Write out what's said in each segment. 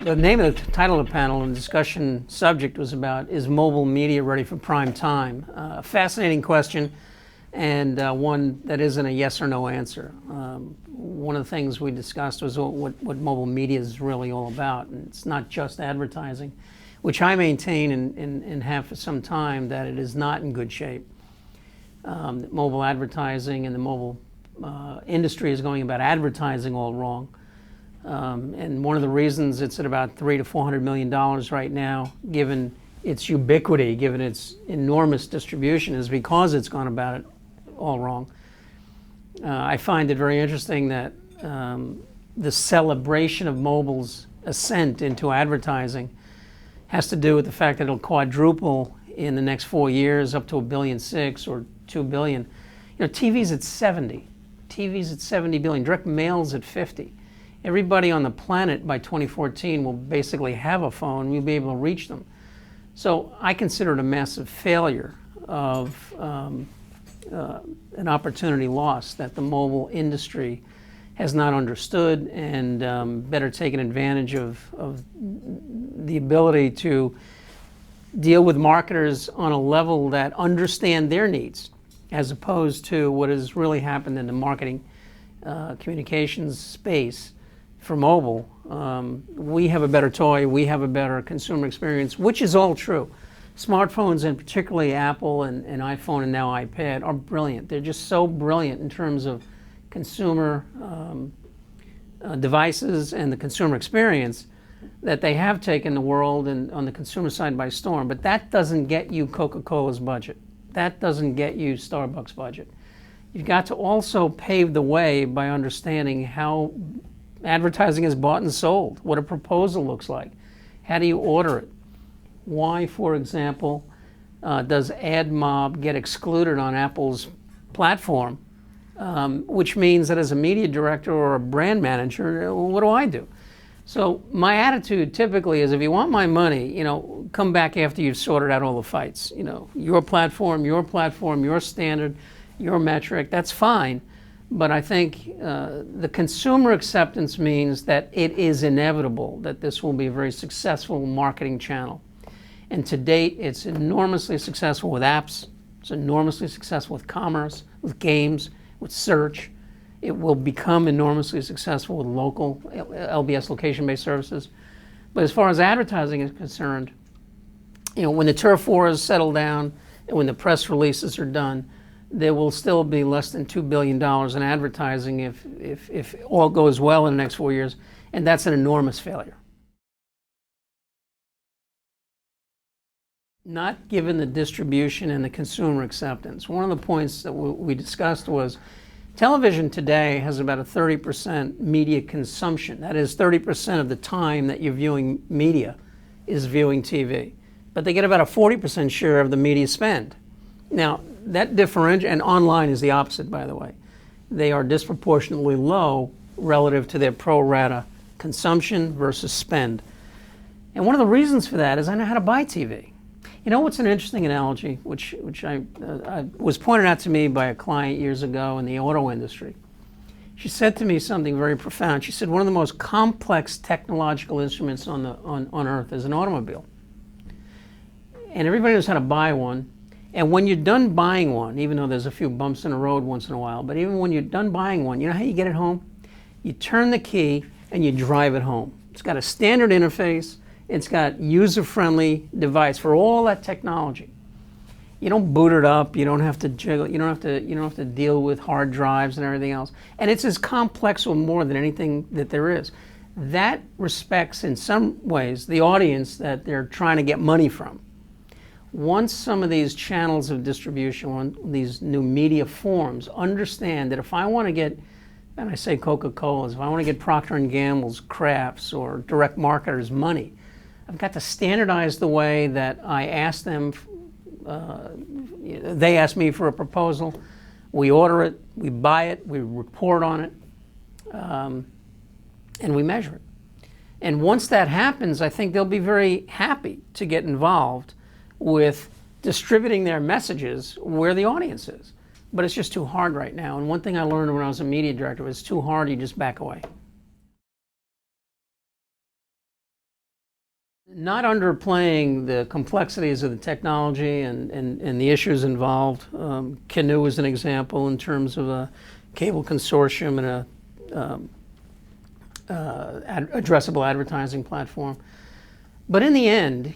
The name of the title of the panel and discussion subject was about, is mobile media ready for prime time? A fascinating question, and one that isn't a yes or no answer. One of the things we discussed was what mobile media is really all about, and it's not just advertising, which I maintain and have for some time that it is not in good shape. Mobile advertising and the mobile industry is going about advertising all wrong. And one of the reasons it's at about $300 to $400 million right now, given its ubiquity, given its enormous distribution, is because it's gone about it all wrong. I find it very interesting that the celebration of mobile's ascent into advertising has to do with the fact that it'll quadruple in the next 4 years, up to $1.6 billion or $2 billion. You know, TV's at 70. TV's at 70 billion. Direct mail's at 50. Everybody on the planet by 2014 will basically have a phone. We'll be able to reach them. So I consider it a massive failure of an opportunity lost that the mobile industry has not understood and better taken advantage of the ability to deal with marketers on a level that understand their needs, as opposed to what has really happened in the marketing communications space. For mobile, we have a better toy, we have a better consumer experience, which is all true. Smartphones, and particularly Apple and iPhone and now iPad, are brilliant. They're just so brilliant in terms of consumer devices and the consumer experience that they have taken the world and on the consumer side by storm. But that doesn't get you Coca-Cola's budget. That doesn't get you Starbucks' budget. You've got to also pave the way by understanding how advertising is bought and sold, what a proposal looks like. How do you order it? Why, for example, does AdMob get excluded on Apple's platform? Which means that as a media director or a brand manager, what do I do? So my attitude typically is, if you want my money, you know, come back after you've sorted out all the fights. You know, your platform, your standard, your metric, that's fine. But I think the consumer acceptance means that it is inevitable that this will be a very successful marketing channel. And to date, it's enormously successful with apps. It's enormously successful with commerce, with games, with search. It will become enormously successful with local LBS, location-based services. But as far as advertising is concerned, you know, when the turf wars settle down and when the press releases are done, there will still be less than $2 billion in advertising if all goes well in the next 4 years, and that's an enormous failure. Not given the distribution and the consumer acceptance. One of the points that we discussed was television today has about a 30% media consumption. That is, 30% of the time that you're viewing media is viewing TV. But they get about a 40% share of the media spend. Now, that differential, and online is the opposite, by the way. They are disproportionately low relative to their pro rata consumption versus spend. And one of the reasons for that is I know how to buy TV. You know what's an interesting analogy, which I was pointed out to me by a client years ago in the auto industry. She said to me something very profound. She said, one of the most complex technological instruments on Earth is an automobile. And everybody knows how to buy one. And when you're done buying one, even though there's a few bumps in the road once in a while, but even when you're done buying one, you know how you get it home? You turn the key and you drive it home. It's got a standard interface. It's got user-friendly device for all that technology. You don't boot it up. You don't have to jiggle. You don't have to deal with hard drives and everything else. And it's as complex or more than anything that there is. That respects, in some ways, the audience that they're trying to get money from. Once some of these channels of distribution, these new media forms, understand that if I want to get, and I say Coca-Cola's, if I want to get Procter & Gamble's, Kraft's, or direct marketers' money, I've got to standardize the way that I ask them, they ask me for a proposal, we order it, we buy it, we report on it, and we measure it. And once that happens, I think they'll be very happy to get involved with distributing their messages where the audience is. But it's just too hard right now. And one thing I learned when I was a media director was, it's too hard, you just back away. Not underplaying the complexities of the technology and the issues involved. Canoe is an example in terms of a cable consortium and a addressable advertising platform. But in the end,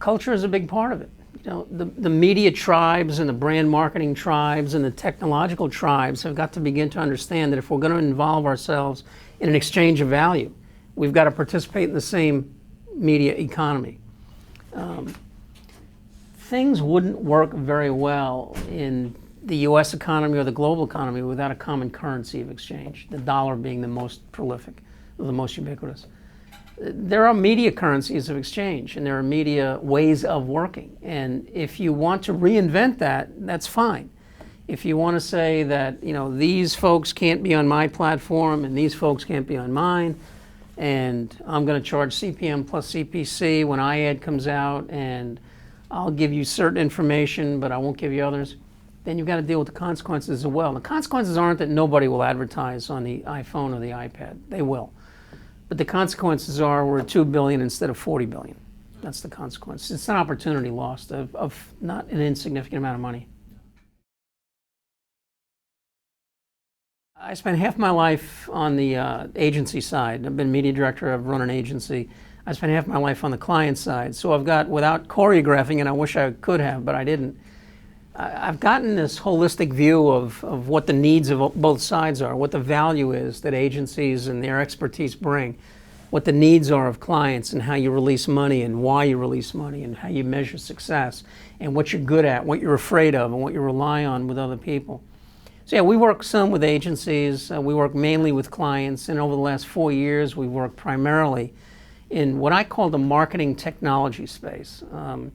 culture is a big part of it. The media tribes and the brand marketing tribes and the technological tribes have got to begin to understand that if we're going to involve ourselves in an exchange of value, we've got to participate in the same media economy. Things wouldn't work very well in the US economy or the global economy without a common currency of exchange, the dollar being the most prolific, the most ubiquitous. There are media currencies of exchange and there are media ways of working. And if you want to reinvent that, that's fine. If you want to say that, these folks can't be on my platform and these folks can't be on mine, and I'm going to charge CPM plus CPC when iAd comes out, and I'll give you certain information, but I won't give you others, then you've got to deal with the consequences as well. The consequences aren't that nobody will advertise on the iPhone or the iPad. They will. But the consequences are we're at 2 billion instead of 40 billion. That's the consequence. It's an opportunity lost of not an insignificant amount of money. I spent half my life on the agency side. I've been media director, I've run an agency. I spent half my life on the client side. So I've got, without choreographing it, I wish I could have, but I didn't. I've gotten this holistic view of what the needs of both sides are, what the value is that agencies and their expertise bring, what the needs are of clients and how you release money and why you release money and how you measure success and what you're good at, what you're afraid of and what you rely on with other people. So yeah, we work some with agencies, we work mainly with clients, and over the last 4 years we've worked primarily in what I call the marketing technology space. I'm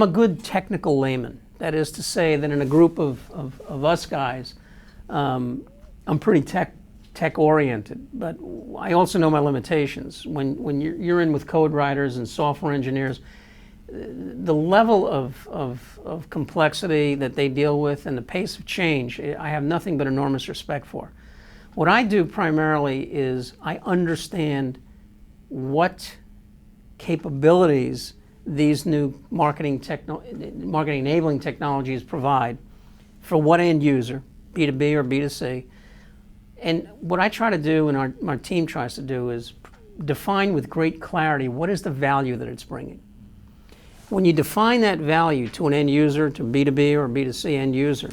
a good technical layman. That is to say that in a group of us guys, I'm pretty tech oriented, but I also know my limitations. When you're in with code writers and software engineers, the level of complexity that they deal with and the pace of change, I have nothing but enormous respect for. What I do primarily is I understand what capabilities these new marketing enabling technologies provide for what end user, B2B or B2C. And what I try to do and my team tries to do is define with great clarity what is the value that it's bringing. When you define that value to an end user, to B2B or B2C end user,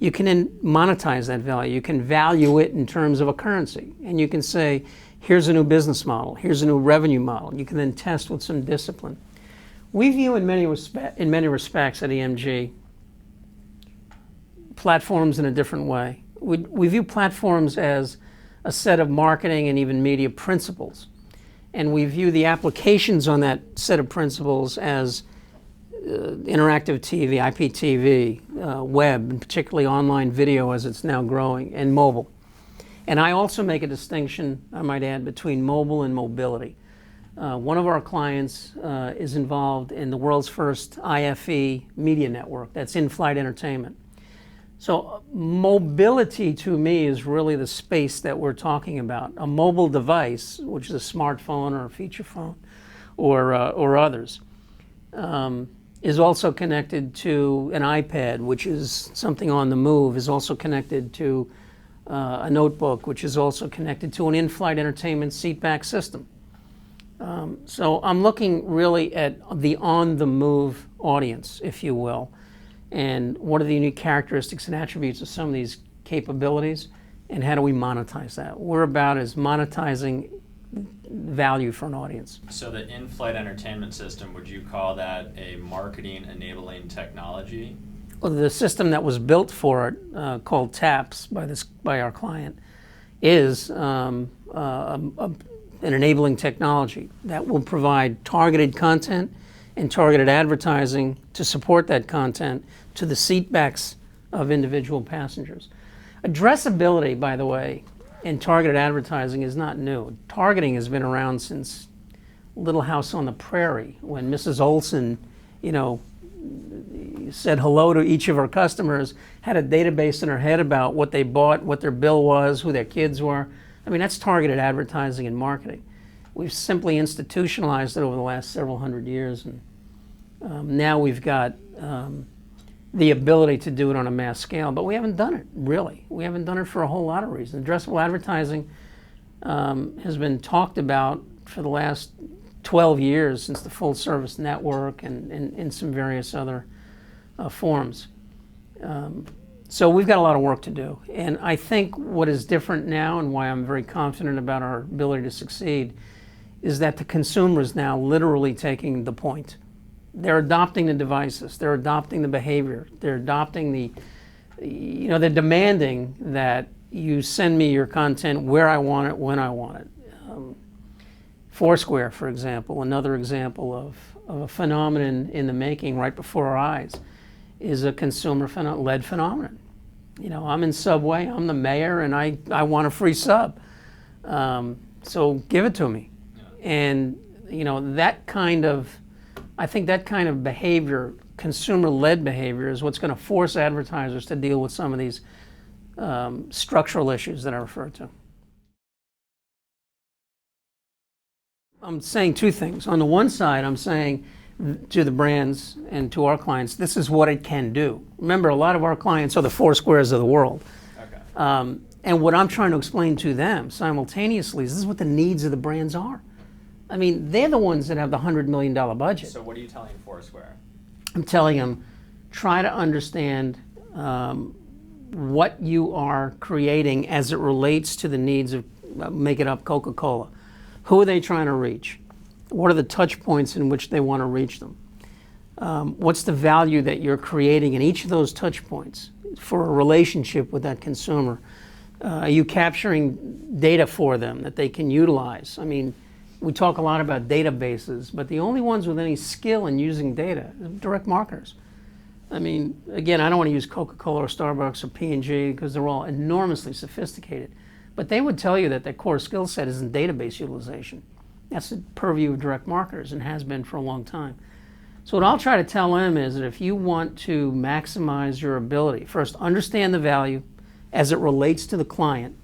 you can then monetize that value. You can value it in terms of a currency. And you can say, here's a new business model, here's a new revenue model. You can then test with some discipline. We view in many respects at EMG platforms in a different way. We view platforms as a set of marketing and even media principles. And we view the applications on that set of principles as interactive TV, IPTV, web, and particularly online video as it's now growing, and mobile. And I also make a distinction, I might add, between mobile and mobility. One of our clients is involved in the world's first IFE media network, that's in-flight entertainment. So mobility to me is really the space that we're talking about. A mobile device, which is a smartphone or a feature phone or others, is also connected to an iPad, which is something on the move, is also connected to a notebook, which is also connected to an in-flight entertainment seat-back system. So I'm looking really at the on-the-move audience, if you will, and what are the unique characteristics and attributes of some of these capabilities, and how do we monetize that? We're about as monetizing value for an audience. So the in-flight entertainment system, would you call that a marketing enabling technology? Well, the system that was built for it, called TAPS by our client, is an enabling technology that will provide targeted content and targeted advertising to support that content to the seatbacks of individual passengers. Addressability, by the way, in targeted advertising is not new. Targeting has been around since Little House on the Prairie, when Mrs. Olson, said hello to each of her customers, had a database in her head about what they bought, what their bill was, who their kids were. I mean, that's targeted advertising and marketing. We've simply institutionalized it over the last several hundred years, and now we've got the ability to do it on a mass scale, but we haven't done it, really. We haven't done it for a whole lot of reasons. Addressable advertising has been talked about for the last 12 years since the full service network and in some various other forms. So we've got a lot of work to do. And I think what is different now and why I'm very confident about our ability to succeed is that the consumer is now literally taking the point. They're adopting the devices, they're adopting the behavior, they're adopting they're demanding that you send me your content where I want it, when I want it. Foursquare, for example, another example of a phenomenon in the making right before our eyes, is a consumer-led phenomenon. I'm in Subway, I'm the mayor, and I want a free sub. So give it to me. Yeah. And, I think that kind of behavior, consumer-led behavior, is what's going to force advertisers to deal with some of these structural issues that I referred to. I'm saying two things. On the one side, I'm saying to the brands and to our clients, this is what it can do. Remember, a lot of our clients are the Foursquares of the world. Okay. And what I'm trying to explain to them simultaneously is this is what the needs of the brands are. I mean, they're the ones that have the $100 million budget. So what are you telling Foursquare? I'm telling them, try to understand what you are creating as it relates to the needs of, make it up, Coca-Cola. Who are they trying to reach? What are the touch points in which they want to reach them? What's the value that you're creating in each of those touch points for a relationship with that consumer? Are you capturing data for them that they can utilize? I mean, we talk a lot about databases, but the only ones with any skill in using data are direct marketers. I mean, again, I don't want to use Coca-Cola or Starbucks or P&G because they're all enormously sophisticated. But they would tell you that their core skill set is in database utilization. That's the purview of direct marketers and has been for a long time. So what I'll try to tell them is that if you want to maximize your ability, first understand the value as it relates to the client,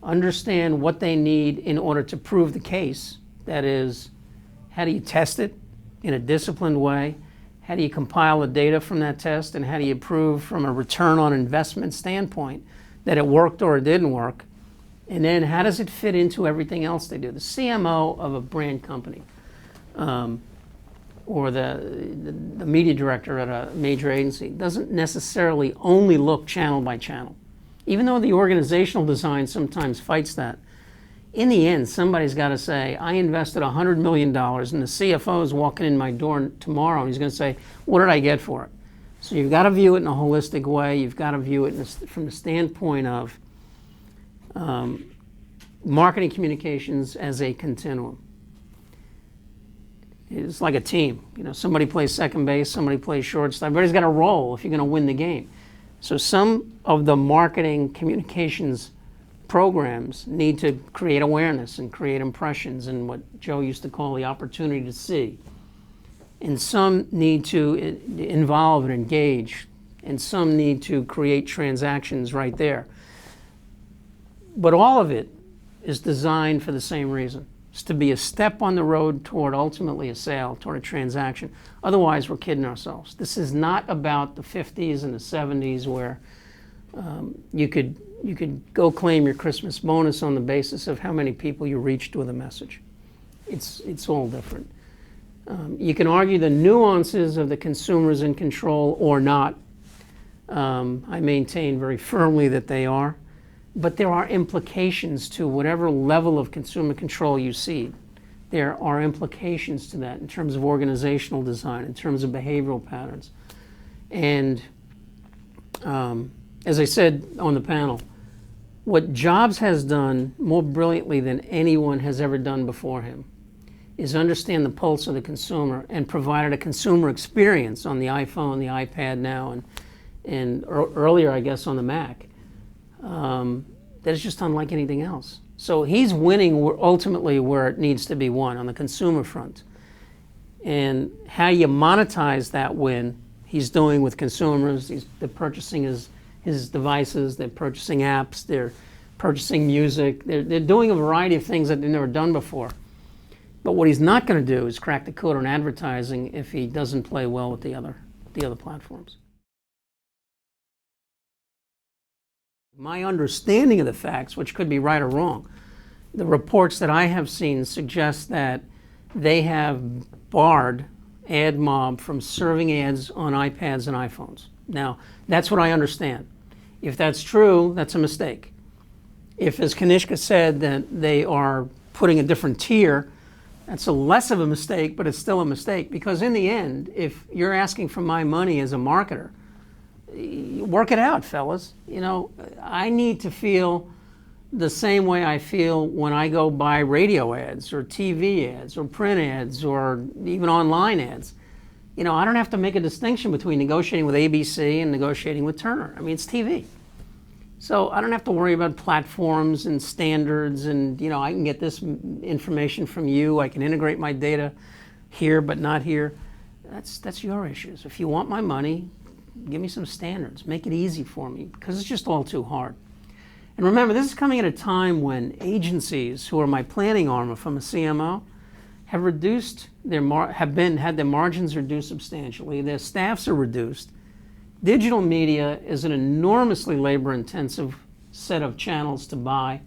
understand what they need in order to prove the case. That is, how do you test it in a disciplined way? How do you compile the data from that test? And how do you prove from a return on investment standpoint that it worked or it didn't work? And then how does it fit into everything else they do? The CMO of a brand company or the media director at a major agency doesn't necessarily only look channel by channel. Even though the organizational design sometimes fights that, in the end, somebody's got to say, I invested $100 million and the CFO is walking in my door tomorrow and he's going to say, what did I get for it? So you've got to view it in a holistic way. You've got to view it from the standpoint of marketing communications as a continuum. It's like a team. Somebody plays second base, somebody plays shortstop. Everybody's got a role if you're going to win the game. So some of the marketing communications programs need to create awareness and create impressions and what Joe used to call the opportunity to see. And some need to involve and engage, and some need to create transactions right there. But all of it is designed for the same reason. It's to be a step on the road toward ultimately a sale, toward a transaction. Otherwise, we're kidding ourselves. This is not about the 50s and the 70s where you could go claim your Christmas bonus on the basis of how many people you reached with a message. It's all different. You can argue the nuances of the consumer's in control or not. I maintain very firmly that they are. But there are implications to whatever level of consumer control you see. There are implications to that in terms of organizational design, in terms of behavioral patterns. And as I said on the panel, what Jobs has done more brilliantly than anyone has ever done before him is understand the pulse of the consumer and provided a consumer experience on the iPhone, the iPad now, and earlier, I guess, on the Mac. That is just unlike anything else. So he's winning ultimately where it needs to be won, on the consumer front. And how you monetize that win, he's doing with consumers. They're purchasing his devices, they're purchasing apps, they're purchasing music. They're doing a variety of things that they've never done before. But what he's not going to do is crack the code on advertising if he doesn't play well with the other platforms. My understanding of the facts, which could be right or wrong, the reports that I have seen suggest that they have barred AdMob from serving ads on iPads and iPhones. Now, that's what I understand. If that's true, that's a mistake. If, as Kanishka said, that they are putting a different tier, that's a less of a mistake, but it's still a mistake. Because in the end, if you're asking for my money as a marketer, work it out, fellas. You know, I need to feel the same way I feel when I go buy radio ads or TV ads or print ads or even online ads. You know, I don't have to make a distinction between negotiating with ABC and negotiating with Turner. I mean, it's TV. So I don't have to worry about platforms and standards and, you know, I can get this information from you. I can integrate my data here but not here. That's your issues. If you want my money, give me some standards. Make it easy for me, because it's just all too hard. And remember, this is coming at a time when agencies, who are my planning arm if I'm a CMO, have reduced their had their margins reduced substantially. Their staffs are reduced. Digital media is an enormously labor-intensive set of channels to buy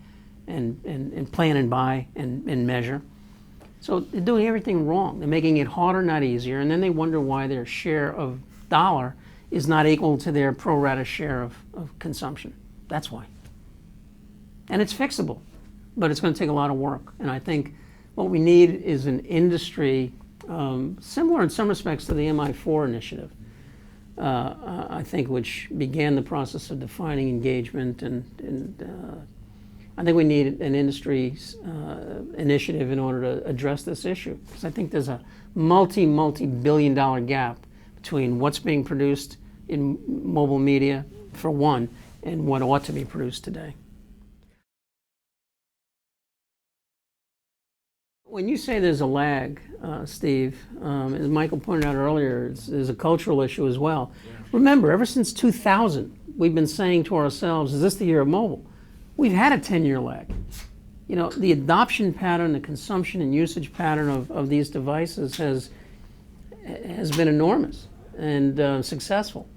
and plan and buy and measure. So they're doing everything wrong. They're making it harder, not easier, and then they wonder why their share of dollar is not equal to their pro rata share of consumption. That's why. And it's fixable, but it's going to take a lot of work. And I think what we need is an industry similar in some respects to the MI4 initiative, I think, which began the process of defining engagement. And I think we need an industry initiative in order to address this issue. Because I think there's a multi-billion-dollar gap between what's being produced in mobile media, for one, and what ought to be produced today. When you say there's a lag, Steve, as Michael pointed out earlier, there's a cultural issue as well. Yeah. Remember, ever since 2000, we've been saying to ourselves, is this the year of mobile? We've had a 10-year lag. You know, the adoption pattern, the consumption and usage pattern of these devices has been enormous and successful.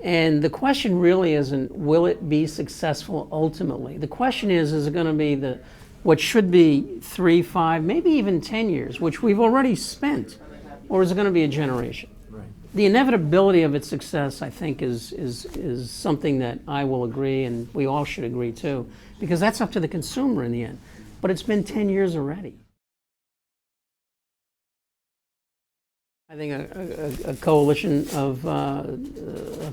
And the question really isn't, will it be successful ultimately? The question is it going to be what should be 3, 5, maybe even 10 years, which we've already spent, or is it going to be a generation? Right. The inevitability of its success, I think, is something that I will agree, and we all should agree too, because that's up to the consumer in the end. But it's been 10 years already. I think a coalition of a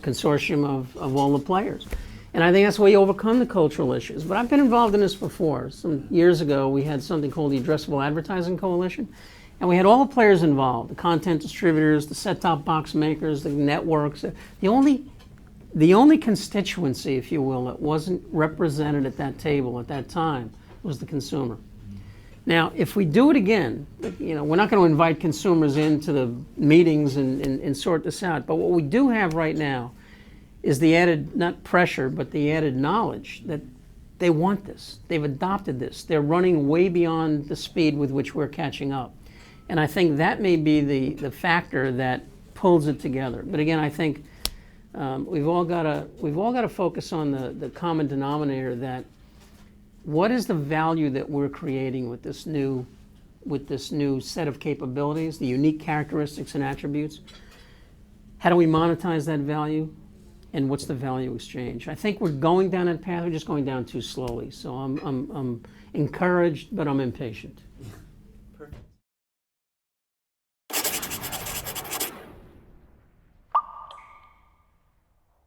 consortium of all the players. And I think that's why you overcome the cultural issues. But I've been involved in this before. Some years ago, we had something called the Addressable Advertising Coalition. And we had all the players involved, the content distributors, the set-top box makers, the networks. The only constituency, if you will, that wasn't represented at that table at that time was the consumer. Now, if we do it again, you know, we're not going to invite consumers into the meetings and sort this out. But what we do have right now is the added, not pressure, but the added knowledge that they want this. They've adopted this. They're running way beyond the speed with which we're catching up. And I think that may be the factor that pulls it together. But again, I think we've all got to focus on the common denominator, that what is the value that we're creating with this new set of capabilities, the unique characteristics and attributes? How do we monetize that value? And what's the value exchange? I think we're going down that path. We're just going down too slowly. So I'm encouraged, but I'm impatient.